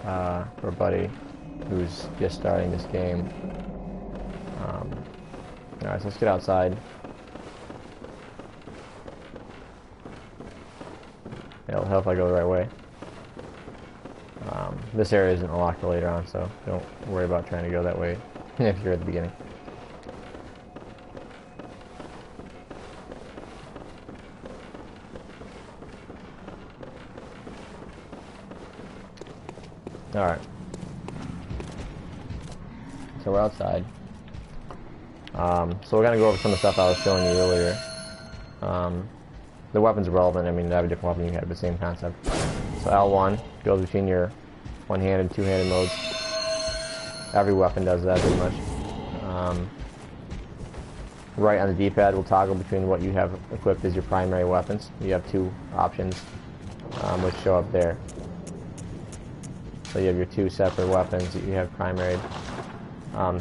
for a buddy who's just starting this game. Alright, so let's get outside. It'll help if I go the right way. This area isn't unlocked till later on, so don't worry about trying to go that way if you're at the beginning. Alright. So we're outside. So we're gonna go over some of the stuff I was showing you earlier. The weapon's relevant. I mean, you have a different weapon you can have, the same concept. So L1 goes between your one-handed, two-handed modes. Every weapon does that pretty much. Right on the D-pad will toggle between what you have equipped as your primary weapons. You have two options, which show up there. So you have your two separate weapons that you have primaried.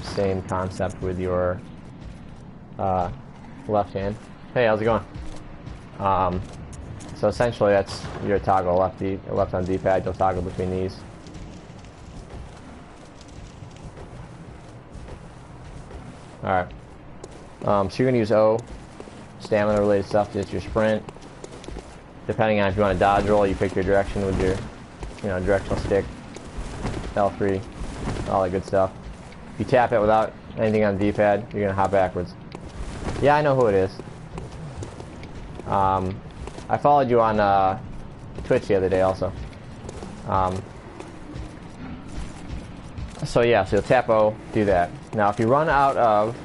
Same concept with your left hand. Hey, how's it going? So essentially that's your toggle, left on D-pad, you'll toggle between these. Alright. So you're going to use O, stamina related stuff, it's your sprint. Depending on if you want to dodge roll, you pick your direction with your directional stick. L3, all that good stuff. If you tap it without anything on the D-pad, you're going to hop backwards. Yeah, I know who it is. I followed you on Twitch the other day also. So yeah, so you'll tap O, do that. Now if you run out of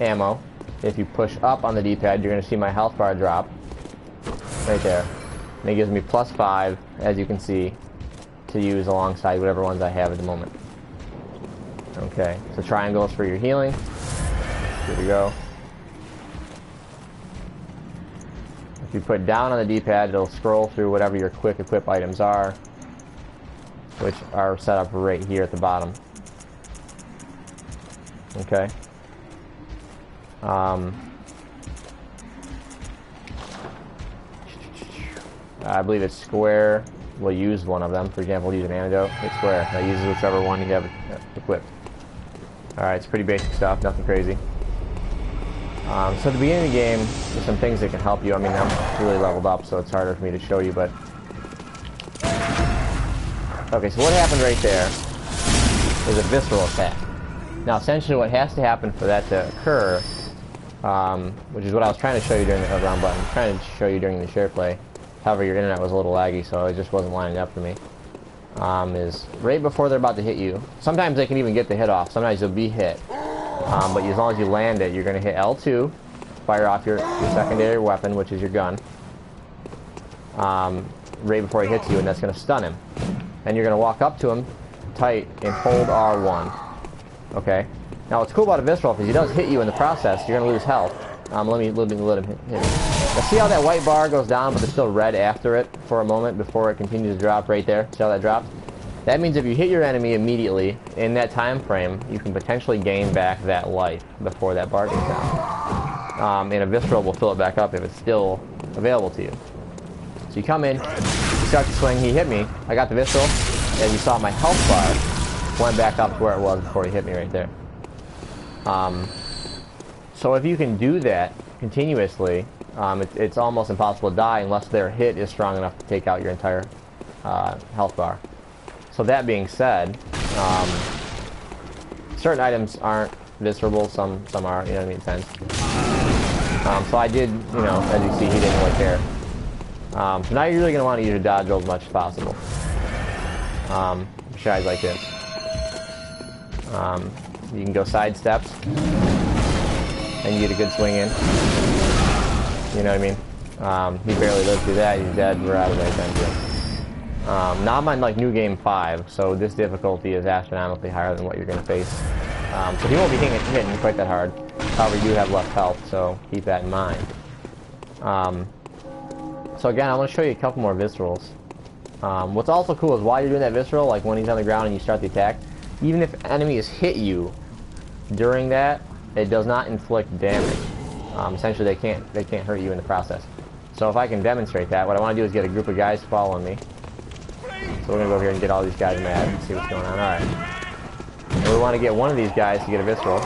ammo, if you push up on the D-pad, you're going to see my health bar drop. Right there. And it gives me +5, as you can see, to use alongside whatever ones I have at the moment. Okay, so triangles for your healing. Good to go. If you put down on the D-pad, it'll scroll through whatever your quick equip items are, which are set up right here at the bottom. Okay. I believe it's square. We'll use one of them. For example, we'll use an antidote. It's square. That uses whichever one you have equipped. Alright, it's pretty basic stuff, nothing crazy. So at the beginning of the game, there's some things that can help you. I mean, I'm really leveled up, so it's harder for me to show you, but... Okay, so what happened right there is a visceral attack. Now, essentially what has to happen for that to occur, which is what I was trying to show you during the round button, trying to show you during the share play. However, your internet was a little laggy, so it just wasn't lining up for me. Is right before they're about to hit you. Sometimes they can even get the hit off. Sometimes you'll be hit. But as long as you land it, you're going to hit L2, fire off your secondary weapon, which is your gun, right before he hits you, and that's going to stun him. And you're going to walk up to him tight and hold R1. Okay? Now what's cool about a visceral, if he does hit you in the process, you're going to lose health. Let me let him hit me. Now see how that white bar goes down, but there's still red after it for a moment before it continues to drop right there? See how that drops? That means if you hit your enemy immediately, in that time frame, you can potentially gain back that life before that bar goes down. And a visceral will fill it back up if it's still available to you. So you come in, you start to swing, he hit me, I got the visceral, and you saw my health bar went back up to where it was before he hit me right there. So if you can do that continuously, it's almost impossible to die unless their hit is strong enough to take out your entire health bar. So that being said, certain items aren't viscerable, some are, you know what I mean, sense. So I did, as you see, he didn't really care. So now you're really going to want to use your dodge roll as much as possible. Shies like this. You can go side steps, and you get a good swing in. You know what I mean? He barely lived through that, he's dead, we're out of there then too. Now I'm on like New Game 5, so this difficulty is astronomically higher than what you're going to face. So he won't be hitting quite that hard. However, you have less health, so keep that in mind. So again, I want to show you a couple more viscerals. What's also cool is while you're doing that visceral, like when he's on the ground and you start the attack, even if enemies hit you during that, it does not inflict damage. Essentially, they can't hurt you in the process. So if I can demonstrate that, what I want to do is get a group of guys following me. So we're gonna go over here and get all these guys mad and see what's going on. Alright. And we want to get one of these guys to get a visceral.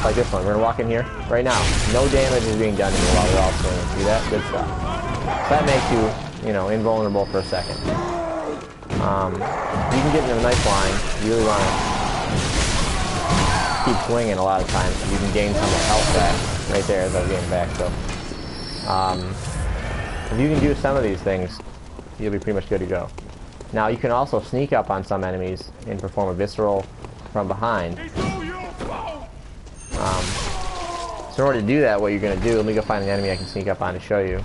Like this one. We're gonna walk in here right now. No damage is being done to me while they're all swinging. See that? Good stuff. So that makes you, you know, invulnerable for a second. You can get in a nice line. You really want to keep swinging a lot of times. You can gain some of the health back. Right there as I was getting back. So, if you can do some of these things, you'll be pretty much good to go. Now you can also sneak up on some enemies and perform a visceral from behind. So in order to do that, what you're going to do, let me go find an enemy I can sneak up on to show you.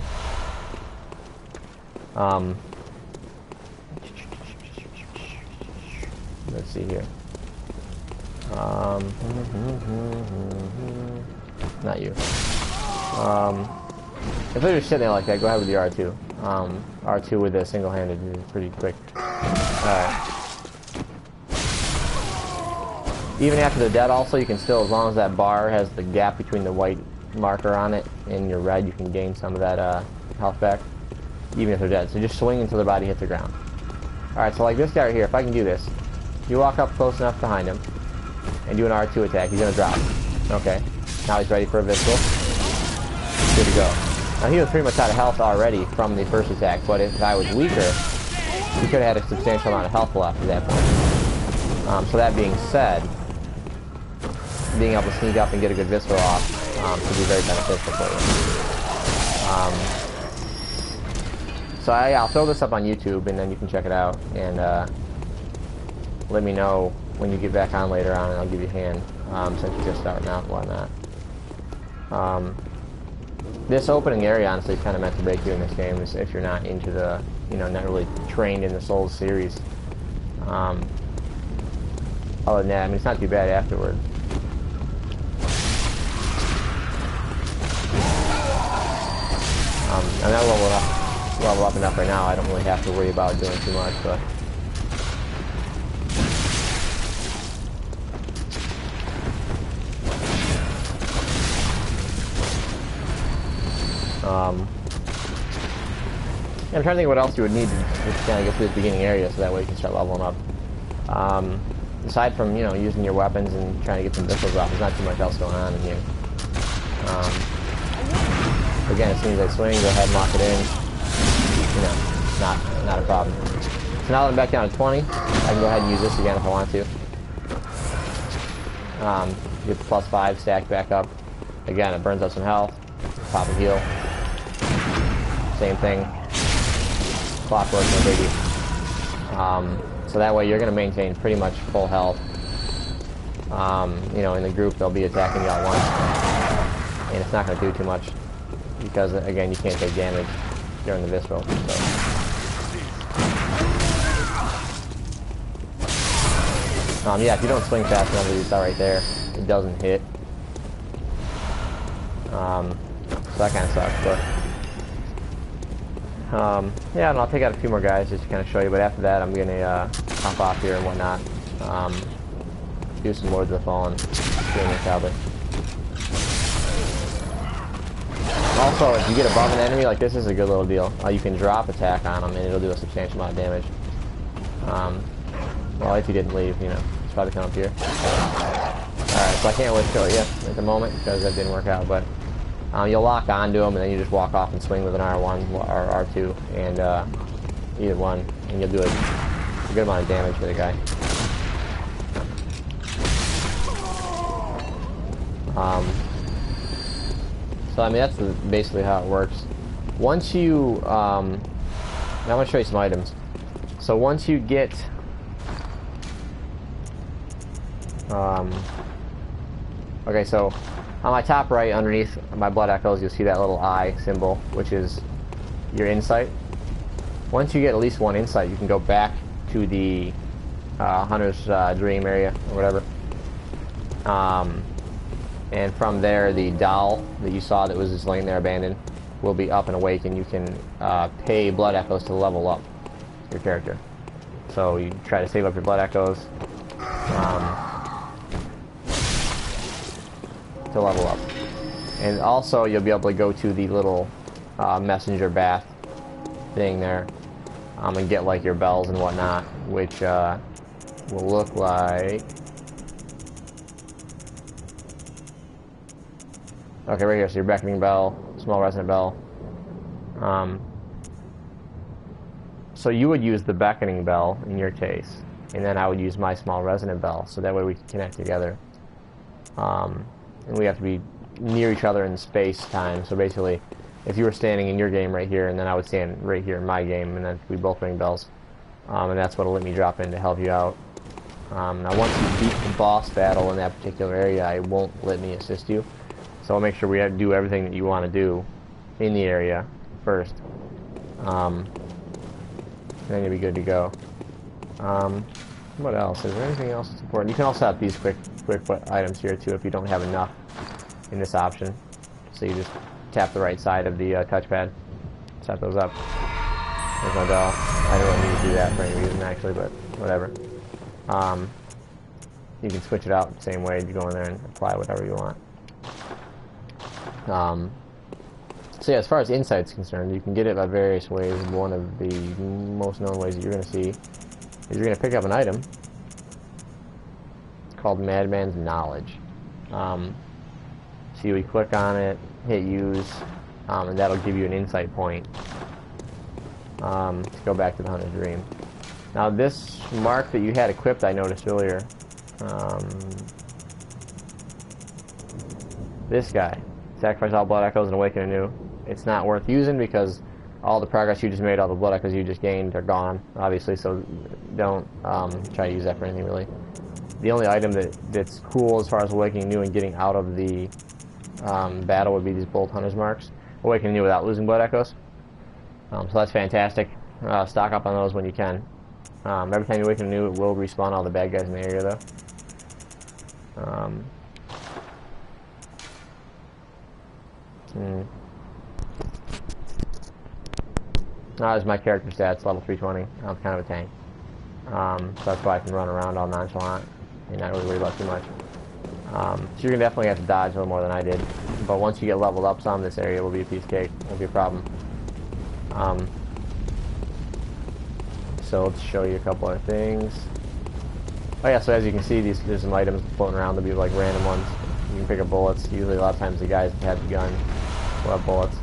Let's see here. Not you. If they're just sitting there like that, go ahead with your R2. R2 with a single-handed is pretty quick. Alright. Even after they're dead also, you can still, as long as that bar has the gap between the white marker on it and your red, you can gain some of that health back, even if they're dead. So just swing until their body hits the ground. Alright, so like this guy right here, if I can do this, you walk up close enough behind him and do an R2 attack, he's going to drop. Okay. Now he's ready for a visceral. Good to go. Now he was pretty much out of health already from the first attack, but if I was weaker, he could have had a substantial amount of health left at that point. So that being said, being able to sneak up and get a good visceral off could be very beneficial for you. So I'll throw this up on YouTube and then you can check it out and let me know when you get back on later on and I'll give you a hand since you're just starting out and whatnot. This opening area honestly is kind of meant to break you in this game if you're not into the, you know, not really trained in the Souls series. Other than that, I mean, it's not too bad afterward. I'm not level up enough right now. I don't really have to worry about doing too much, but I'm trying to think what else you would need to just kind of get through this beginning area so that way you can start leveling up. Aside from, you know, using your weapons and trying to get some missiles off, there's not too much else going on in here. Again, as soon as I swing, go ahead and lock it in. You know, not a problem. So now that I'm back down to 20, I can go ahead and use this again if I want to. Get the +5 stacked back up. Again, it burns up some health. Pop and heal. Same thing. Clockwork, no biggie. So that way you're going to maintain pretty much full health. You know, in the group they'll be attacking you at once. And it's not going to do too much. Because, again, you can't take damage during the visceral. So. Yeah, if you don't swing fast enough, you saw right there, it doesn't hit. So that kind of sucks, but... yeah, and I'll take out a few more guys just to kind of show you, but after that I'm going to hop off here and whatnot. Do some Lords of the Fallen streaming probably. Also, if you get above an enemy, like this is a good little deal. You can drop attack on them and it'll do a substantial amount of damage. Well, if you didn't leave, you know, it's probably come up here. Alright, so I can't really show it yet at the moment because that didn't work out, but you'll lock onto them and then you just walk off and swing with an R1 or R2 and either one, and you'll do a good amount of damage for the guy. So I mean that's basically how it works. Once you, now I'm going to show you some items. So once you get, okay, so on my top right, underneath my blood echoes, you'll see that little eye symbol, which is your insight. Once you get at least one insight, you can go back to the Hunter's Dream area, or whatever. And from there, the doll that you saw that was just laying there abandoned will be up and awake, and you can pay blood echoes to level up your character. So you try to save up your blood echoes to level up. And also you'll be able to go to the little messenger bath thing there and get like your bells and whatnot, which will look like. Okay, right here. So your beckoning bell, small resonant bell. So you would use the beckoning bell in your case, and then I would use my small resonant bell, so that way we can connect together. And we have to be near each other in space-time. So basically, if you were standing in your game right here, and then I would stand right here in my game, and then we both ring bells, and that's what'll let me drop in to help you out. Now, once you beat the boss battle in that particular area, it won't let me assist you. So I'll make sure we do everything that you want to do in the area first. Then you'll be good to go. What else? Is there anything else that's important? You can also have these quick items here too if you don't have enough in this option. So you just tap the right side of the touchpad, set those up. There's my bell. I don't really need to do that for any reason actually, but whatever. You can switch it out the same way. You go in there and apply whatever you want. So yeah, as far as insight's concerned, you can get it by various ways. One of the most known ways that you're going to see is you're going to pick up an item called Madman's Knowledge. So you would click on it, hit use, and that'll give you an insight point to go back to the Hunter's Dream. Now this mark that you had equipped, I noticed earlier, this guy, sacrifice all blood echoes and awaken anew. It's not worth using because all the progress you just made, all the blood echoes you just gained are gone, obviously, so don't try to use that for anything really. The only item that's cool as far as awakening anew and getting out of the battle would be these bolt hunter's marks. Awaken anew without losing blood echoes. So that's fantastic. Stock up on those when you can. Every time you awaken anew, it will respawn all the bad guys in the area though. As my character stats, level 320. I'm kind of a tank. So that's why I can run around all nonchalant and not really worry about too much. So you're going to definitely have to dodge a little more than I did. But once you get leveled up some, this area will be a piece of cake. Won't be a problem. So let's show you a couple of things. Oh yeah, so as you can see, there's some items floating around. There'll be like random ones. You can pick up bullets. Usually a lot of times the guys that have the gun will have bullets.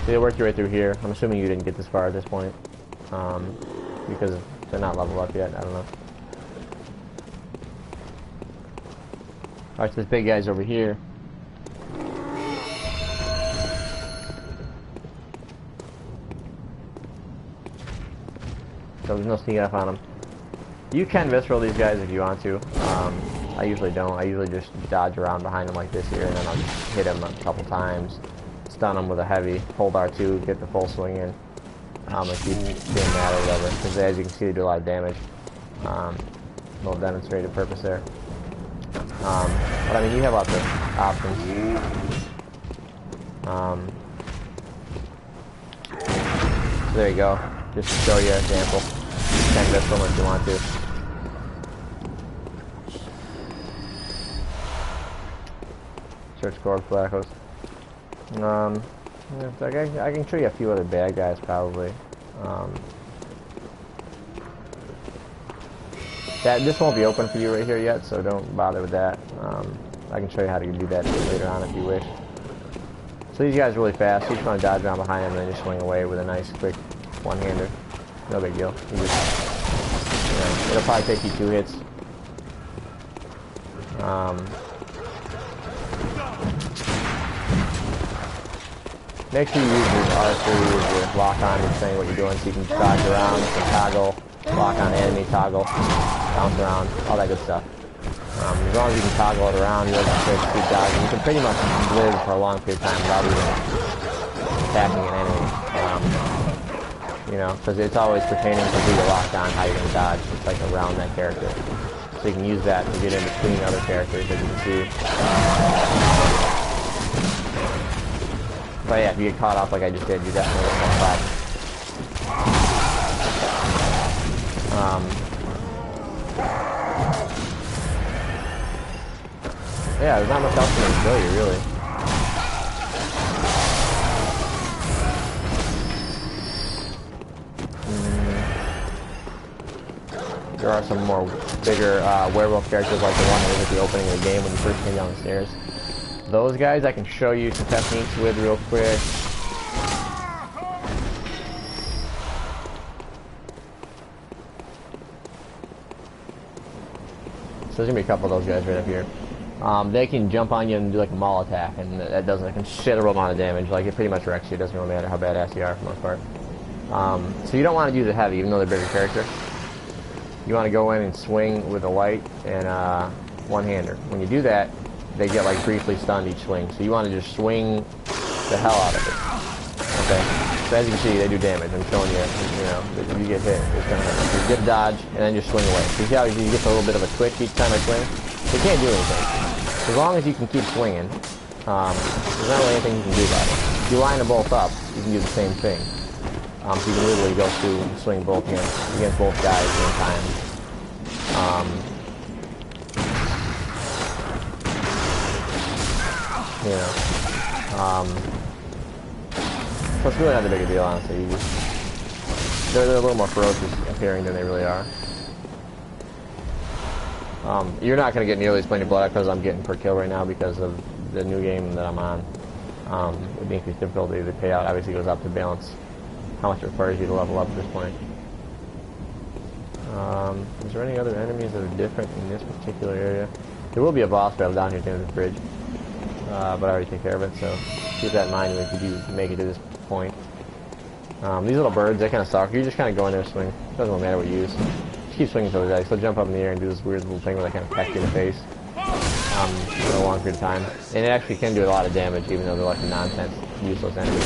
So you'll work your way through here. I'm assuming you didn't get this far at this point. Because they're not leveled up yet. I don't know. Alright, so this big guy's over here. So there's no sneaking up on him. You can visceral these guys if you want to. I usually don't. I usually just dodge around behind them like this here, and then I'll just hit him a couple times. Stun him with a heavy, hold R2, get the full swing in. And keep doing that or whatever. Because as you can see, they do a lot of damage. Little demonstrated purpose there. But I mean, you have lots of options. So there you go. Just to show you an example. You can visceral if you want to. Search core for echoes. Yeah, I can show you a few other bad guys probably. This won't be open for you right here yet, so don't bother with that. I can show you how to do that later on if you wish. So these guys are really fast. You just want to dodge around behind them and then just swing away with a nice quick one-hander. No big deal. You just, it'll probably take you 2 hits. Make sure you use your R3 as your lock on and saying what you're doing so you can dodge around, you can toggle, lock on enemy, toggle, bounce around, all that good stuff. As long as you can toggle it around, you'll just keep dodging. You can pretty much live for a long period of time without even attacking an enemy. You know, because it's always pertaining to who you're locked on, how you're going to dodge. It's like around that character. So you can use that to get in between other characters, as you can see. But yeah, if you get caught off like I just did, you definitely get more caught. Yeah, there's not much else to show you, really. there are some more bigger werewolf characters like the one that was at the opening of the game when you first came down the stairs. Those guys I can show you some techniques with real quick. So there's gonna be a couple of those guys right up here. They can jump on you and do like a maul attack, and that does a considerable amount of damage. Like, it pretty much wrecks you. It doesn't really matter how badass you are for the most part. So you don't want to do the heavy, even though they're bigger character. You want to go in and swing with a light and one-hander. When you do that, they get like briefly stunned each swing. So you want to just swing the hell out of it. Okay. So as you can see, they do damage. I'm showing you. You know, if you get hit, it's gonna hurt. So you get dodge and then just swing away. So you see how you get a little bit of a twitch each time I swing? They can't do anything. As long as you can keep swinging, there's not really anything you can do about it. If you line them both up, you can do the same thing. So you can literally go through and swing both against both guys at the same time. You know. So it's really not the big a deal, honestly. They're a little more ferocious appearing than they really are. You're not going to get nearly as plenty of blood because I'm getting per kill right now because of the new game that I'm on. With the increased difficulty, the payout obviously goes up to balance how much it requires you to level up at this point. Is there any other enemies that are different in this particular area? There will be a boss battle down here at the end of the bridge, but I already take care of it, so keep that in mind if you do make it to this point. These little birds, they kind of suck. You just kind of go in there and swing. It doesn't really matter what you use. Keep swinging to those guys. They'll jump up in the air and do this weird little thing where they kind of peck you in the face for a long period of time. And it actually can do a lot of damage, even though they're like a nonsense, useless enemy.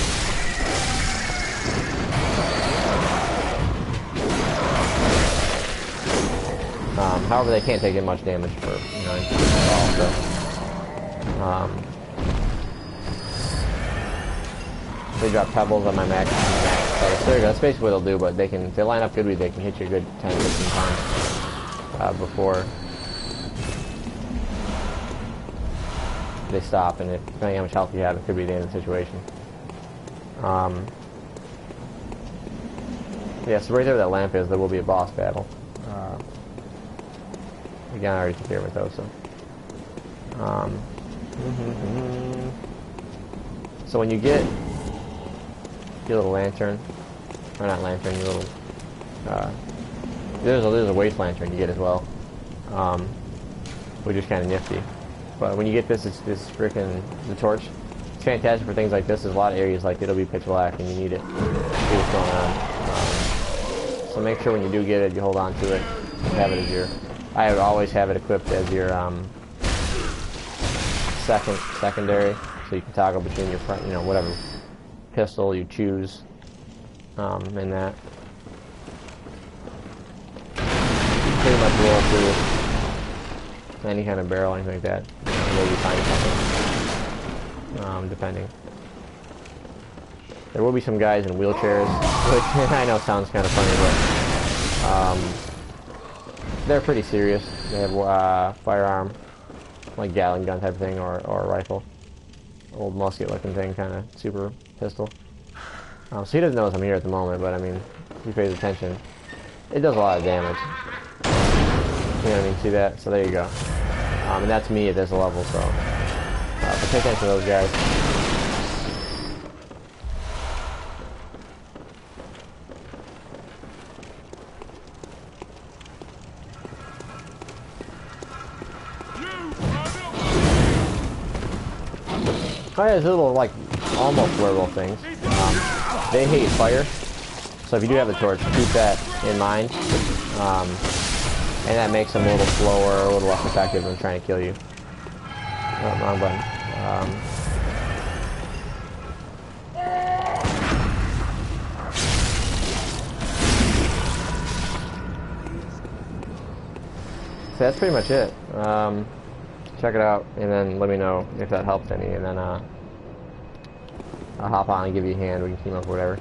However, they can't take in much damage for, you know, at all. So, they drop pebbles on my max. So there you go. That's basically what they'll do, but if they line up good with you, they can hit you a good 10, 15 times before they stop, and depending on how much health you have, it could be the end of the situation. Yeah, so right there where that lamp is, there will be a boss battle. Again, I already took care of it though, so. So when you get your little lantern, or not lantern, your little, there's a waste lantern you get as well, which is kind of nifty. But when you get this, it's this freaking, the torch. It's fantastic for things like this. There's a lot of areas like it'll be pitch black and you need it to see what's going on. So make sure when you do get it, you hold on to it, have it as your, I would always have it equipped as your secondary, so you can toggle between your front, you know, whatever pistol you choose, and that. Pretty much roll through any kind of barrel, anything like that. Maybe find something, depending. There will be some guys in wheelchairs, which I know sounds kind of funny, but they're pretty serious. They have firearm, like Gatling gun type thing, or a rifle. Old musket-looking thing, kind of super pistol. So he doesn't notice I'm here at the moment, but I mean, if he pays attention, it does a lot of damage. You know what I mean? See that? So there you go. And that's me at this level, so pay attention to those guys. Oh yeah, there's little, like, almost werewolf things. They hate fire, so if you do have the torch, keep that in mind. And that makes them a little slower, a little less effective than trying to kill you. Oh, wrong button. So that's pretty much it. Check it out, and then let me know if that helps any, and then I'll hop on and give you a hand. We can team up or whatever.